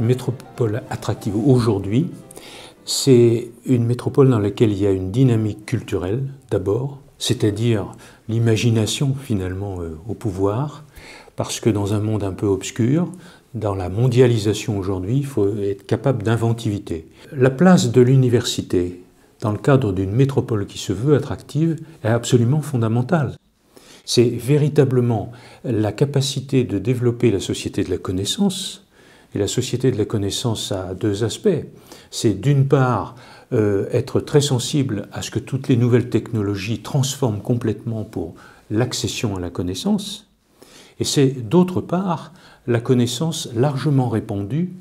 Une métropole attractive aujourd'hui, c'est une métropole dans laquelle il y a une dynamique culturelle d'abord, c'est-à-dire l'imagination finalement au pouvoir, parce que dans un monde un peu obscur, dans la mondialisation aujourd'hui, il faut être capable d'inventivité. La place de l'université dans le cadre d'une métropole qui se veut attractive est absolument fondamentale. C'est véritablement la capacité de développer la société de la connaissance. Et la société de la connaissance a deux aspects. C'est d'une part être très sensible à ce que toutes les nouvelles technologies transforment complètement pour l'accession à la connaissance. Et c'est d'autre part la connaissance largement répandue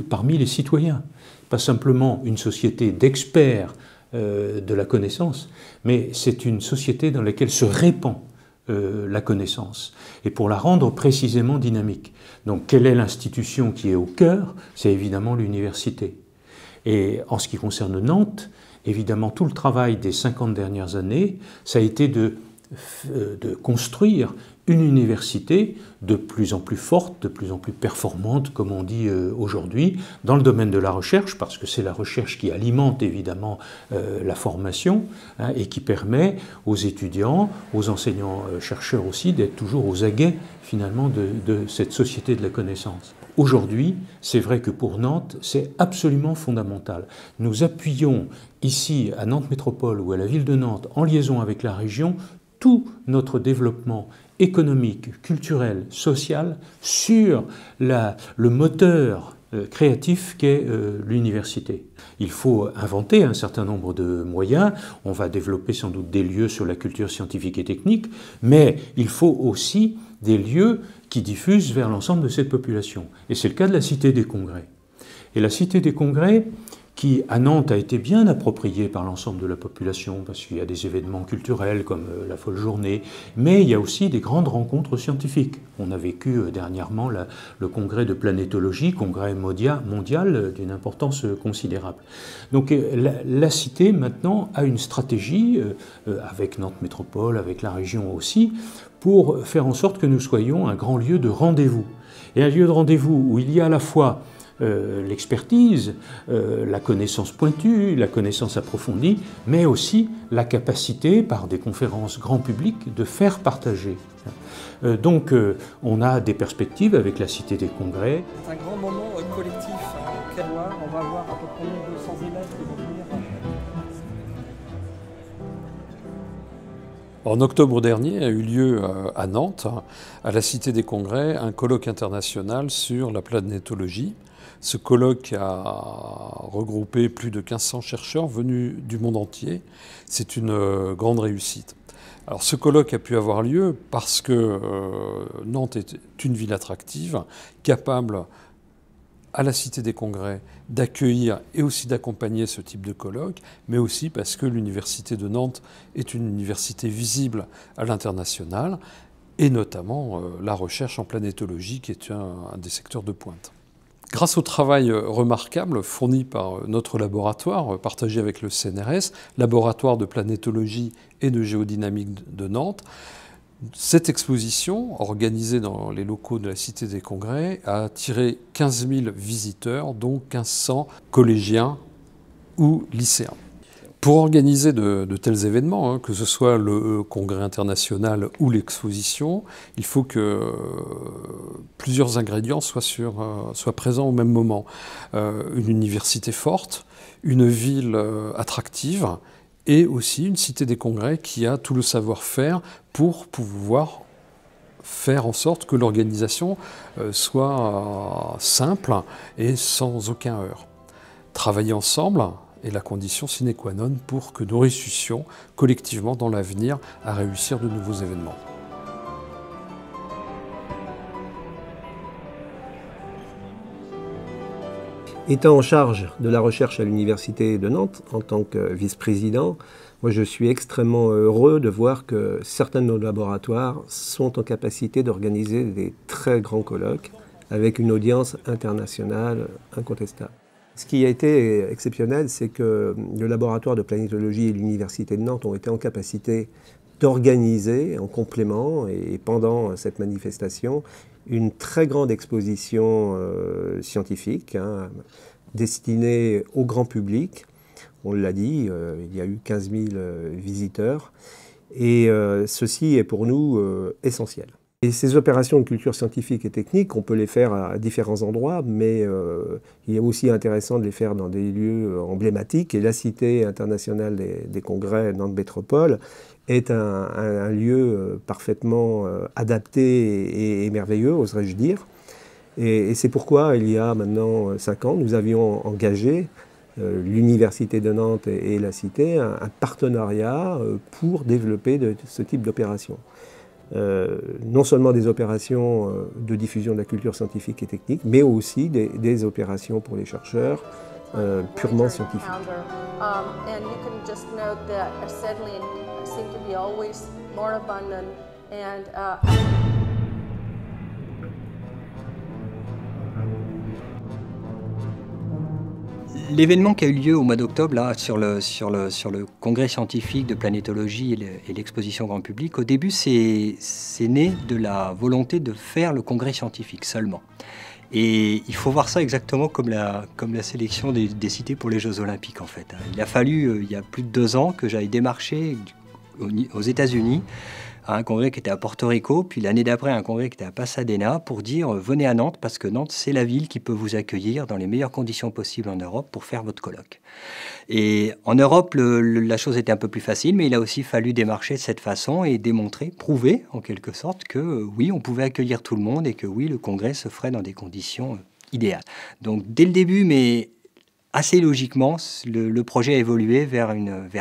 parmi les citoyens. Pas simplement une société d'experts de la connaissance, mais c'est une société dans laquelle se répand la connaissance, et pour la rendre précisément dynamique. Donc, quelle est l'institution qui est au cœur? C'est évidemment l'université. Et en ce qui concerne Nantes, évidemment, tout le travail des 50 dernières années, ça a été de construire une université de plus en plus forte, de plus en plus performante, comme on dit aujourd'hui, dans le domaine de la recherche, parce que c'est la recherche qui alimente évidemment la formation et qui permet aux étudiants, aux enseignants-chercheurs aussi, d'être toujours aux aguets finalement de cette société de la connaissance. Aujourd'hui, c'est vrai que pour Nantes, c'est absolument fondamental. Nous appuyons ici à Nantes Métropole ou à la ville de Nantes, en liaison avec la région, tout notre développement économique, culturel, social sur le moteur créatif qu'est l'université. Il faut inventer un certain nombre de moyens, on va développer sans doute des lieux sur la culture scientifique et technique, mais il faut aussi des lieux qui diffusent vers l'ensemble de cette population. Et c'est le cas de la Cité des Congrès. Et la Cité des Congrès, qui à Nantes a été bien appropriée par l'ensemble de la population, parce qu'il y a des événements culturels comme la Folle Journée, mais il y a aussi des grandes rencontres scientifiques. On a vécu dernièrement le congrès de planétologie, congrès mondial d'une importance considérable. Donc la Cité maintenant a une stratégie, avec Nantes Métropole, avec la région aussi, pour faire en sorte que nous soyons un grand lieu de rendez-vous. Et un lieu de rendez-vous où il y a à la fois l'expertise, la connaissance pointue, la connaissance approfondie, mais aussi la capacité, par des conférences grand public, de faire partager. Donc on a des perspectives avec la Cité des Congrès. C'est un grand moment collectif au Quai-Noir. On va avoir à peu près 200 élèves qui vont venir. En octobre dernier a eu lieu à Nantes, à la Cité des Congrès, un colloque international sur la planétologie. Ce colloque a regroupé plus de 1500 chercheurs venus du monde entier. C'est une grande réussite. Alors ce colloque a pu avoir lieu parce que Nantes est une ville attractive, capable à la Cité des Congrès d'accueillir et aussi d'accompagner ce type de colloque, mais aussi parce que l'Université de Nantes est une université visible à l'international, et notamment la recherche en planétologie qui est un des secteurs de pointe. Grâce au travail remarquable fourni par notre laboratoire, partagé avec le CNRS, laboratoire de planétologie et de géodynamique de Nantes, cette exposition, organisée dans les locaux de la Cité des Congrès, a attiré 15 000 visiteurs, dont 1500 collégiens ou lycéens. Pour organiser de tels événements, que ce soit le congrès international ou l'exposition, il faut que plusieurs ingrédients soient présents au même moment. Une université forte, une ville attractive et aussi une Cité des Congrès qui a tout le savoir-faire pour pouvoir faire en sorte que l'organisation soit simple et sans aucun heurt. Travailler ensemble est la condition sine qua non pour que nous réussissions collectivement dans l'avenir à réussir de nouveaux événements. Étant en charge de la recherche à l'Université de Nantes, en tant que vice-président, moi je suis extrêmement heureux de voir que certains de nos laboratoires sont en capacité d'organiser des très grands colloques avec une audience internationale incontestable. Ce qui a été exceptionnel, c'est que le laboratoire de planétologie et l'Université de Nantes ont été en capacité d'organiser en complément et pendant cette manifestation une très grande exposition scientifique, hein, destinée au grand public. On l'a dit, il y a eu 15 000 visiteurs, et ceci est pour nous essentiel. Et ces opérations de culture scientifique et technique, on peut les faire à différents endroits, mais il est aussi intéressant de les faire dans des lieux emblématiques. Et la Cité internationale des congrès Nantes Métropole est un lieu parfaitement adapté et merveilleux, oserais-je dire. Et c'est pourquoi, il y a maintenant 5 ans, nous avions engagé l'Université de Nantes et la Cité un partenariat pour développer ce type d'opération. Non seulement des opérations de diffusion de la culture scientifique et technique, mais aussi des opérations pour les chercheurs purement scientifiques. L'événement qui a eu lieu au mois d'octobre là, sur le congrès scientifique de planétologie et l'exposition grand public, au début c'est né de la volonté de faire le congrès scientifique seulement. Et il faut voir ça exactement comme la sélection des cités pour les Jeux Olympiques en fait. Il a fallu, il y a plus de 2 ans, que j'aille démarcher aux États-Unis à un congrès qui était à Porto Rico, puis l'année d'après un congrès qui était à Pasadena pour dire venez à Nantes parce que Nantes c'est la ville qui peut vous accueillir dans les meilleures conditions possibles en Europe pour faire votre colloque. Et en Europe la chose était un peu plus facile, mais il a aussi fallu démarcher de cette façon et démontrer, prouver en quelque sorte que oui on pouvait accueillir tout le monde et que oui le congrès se ferait dans des conditions idéales. Donc dès le début, mais assez logiquement, le projet a évolué vers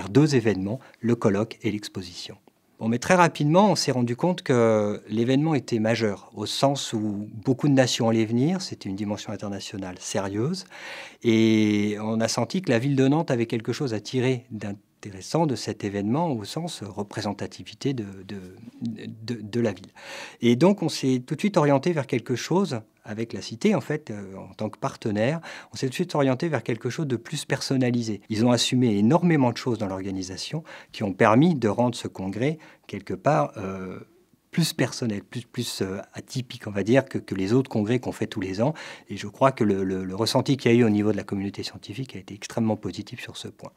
2 événements, le colloque et l'exposition. Bon, mais très rapidement, on s'est rendu compte que l'événement était majeur, au sens où beaucoup de nations allaient venir, c'était une dimension internationale sérieuse, et on a senti que la ville de Nantes avait quelque chose à tirer d'intéressant de cet événement, au sens représentativité de la ville. Et donc on s'est tout de suite orienté vers quelque chose, avec la Cité, en fait, en tant que partenaire, on s'est tout de suite orienté vers quelque chose de plus personnalisé. Ils ont assumé énormément de choses dans l'organisation qui ont permis de rendre ce congrès, quelque part, plus personnel, plus atypique, on va dire, que les autres congrès qu'on fait tous les ans. Et je crois que le ressenti qu'il y a eu au niveau de la communauté scientifique a été extrêmement positif sur ce point.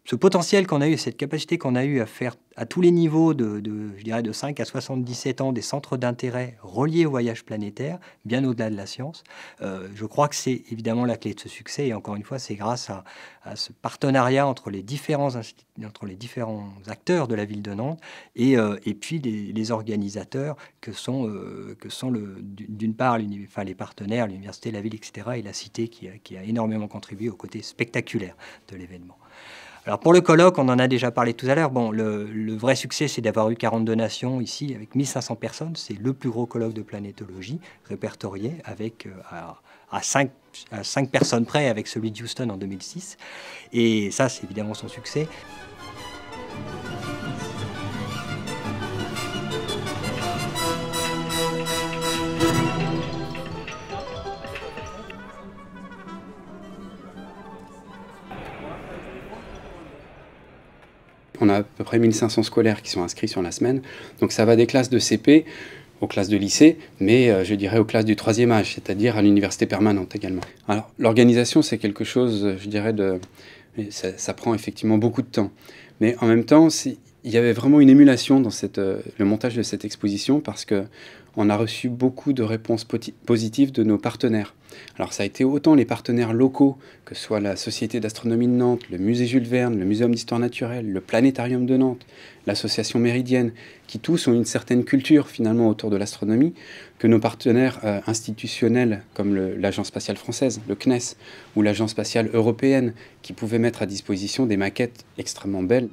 Ce potentiel qu'on a eu, cette capacité qu'on a eu à faire à tous les niveaux je dirais de 5 à 77 ans, des centres d'intérêt reliés au voyage planétaire, bien au-delà de la science, je crois que c'est évidemment la clé de ce succès. Et encore une fois, c'est grâce à ce partenariat entre les différents acteurs de la ville de Nantes et puis les organisateurs que sont d'une part les partenaires, l'université, la ville, etc., et la Cité qui a énormément contribué au côté spectaculaire de l'événement. Alors pour le colloque, on en a déjà parlé tout à l'heure. Bon, le vrai succès, c'est d'avoir eu 42 nations ici, avec 1500 personnes. C'est le plus gros colloque de planétologie répertorié, avec à 5 personnes près avec celui de Houston en 2006. Et ça, c'est évidemment son succès. On a à peu près 1500 scolaires qui sont inscrits sur la semaine. Donc ça va des classes de CP aux classes de lycée, mais je dirais aux classes du 3e âge, c'est-à-dire à l'université permanente également. Alors l'organisation, c'est quelque chose, je dirais, ça prend effectivement beaucoup de temps. Mais en même temps, il y avait vraiment une émulation dans le montage de cette exposition parce qu'on a reçu beaucoup de réponses positives de nos partenaires. Alors ça a été autant les partenaires locaux, que ce soit la Société d'astronomie de Nantes, le musée Jules Verne, le Muséum d'histoire naturelle, le Planétarium de Nantes, l'association Méridienne, qui tous ont une certaine culture finalement autour de l'astronomie, que nos partenaires institutionnels comme l'Agence spatiale française, le CNES, ou l'Agence spatiale européenne, qui pouvaient mettre à disposition des maquettes extrêmement belles.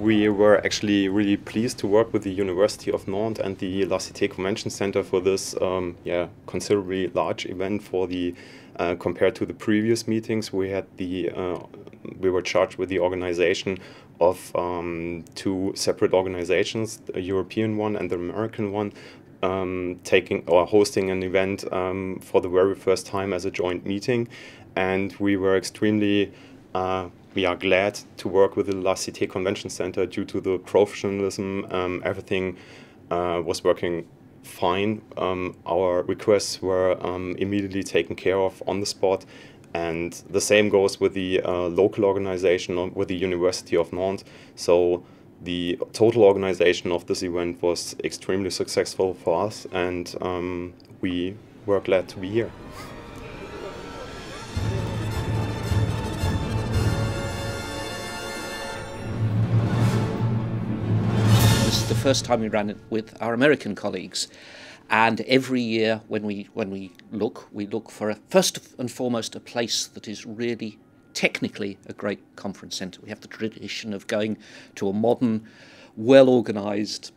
We were actually really pleased to work with the University of Nantes and the La Cité Convention Center for this considerably large event for compared to the previous meetings. We were charged with the organization of 2 separate organizations, the European one and the American one, hosting an event for the very first time as a joint meeting, and we were extremely we are glad to work with the La Cité Convention Center due to the professionalism. Everything was working fine. Our requests were immediately taken care of on the spot. And the same goes with the local organization, with the University of Nantes. So the total organization of this event was extremely successful for us, and we were glad to be here. This is the first time we ran it with our American colleagues. And every year when we look for, first and foremost, a place that is really technically a great conference centre. We have the tradition of going to a modern, well-organised,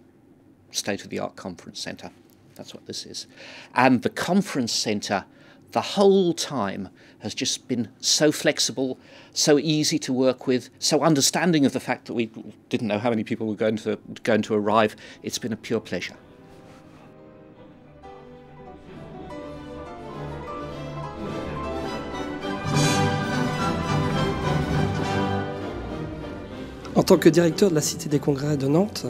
state-of-the-art conference centre. That's what this is. And the conference centre, the whole time, has just been so flexible, so easy to work with, so understanding of the fact that we didn't know how many people were going to arrive. It's been a pure pleasure. En tant que directeur de la Cité des Congrès de Nantes,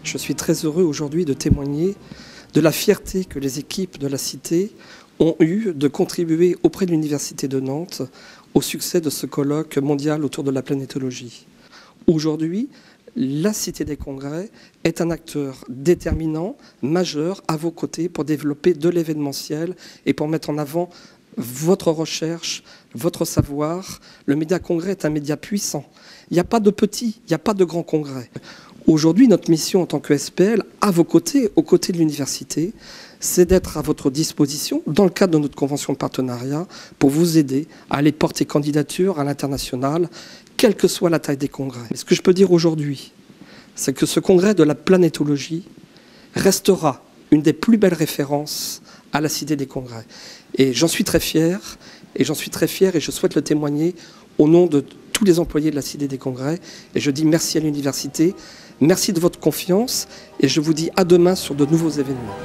je suis très heureux aujourd'hui de témoigner de la fierté que les équipes de la Cité ont eue de contribuer auprès de l'Université de Nantes au succès de ce colloque mondial autour de la planétologie. Aujourd'hui, la Cité des Congrès est un acteur déterminant, majeur, à vos côtés pour développer de l'événementiel et pour mettre en avant votre recherche, votre savoir. Le média congrès est un média puissant. Il n'y a pas de petit, il n'y a pas de grand congrès. Aujourd'hui, notre mission en tant que SPL, à vos côtés, aux côtés de l'université, c'est d'être à votre disposition, dans le cadre de notre convention de partenariat, pour vous aider à aller porter candidature à l'international, quelle que soit la taille des congrès. Et ce que je peux dire aujourd'hui, c'est que ce congrès de la planétologie restera une des plus belles références à la Cité des Congrès. Et j'en suis très fier, et je souhaite le témoigner au nom de tous les employés de la Cité des Congrès. Et je dis merci à l'université, merci de votre confiance, et je vous dis à demain sur de nouveaux événements.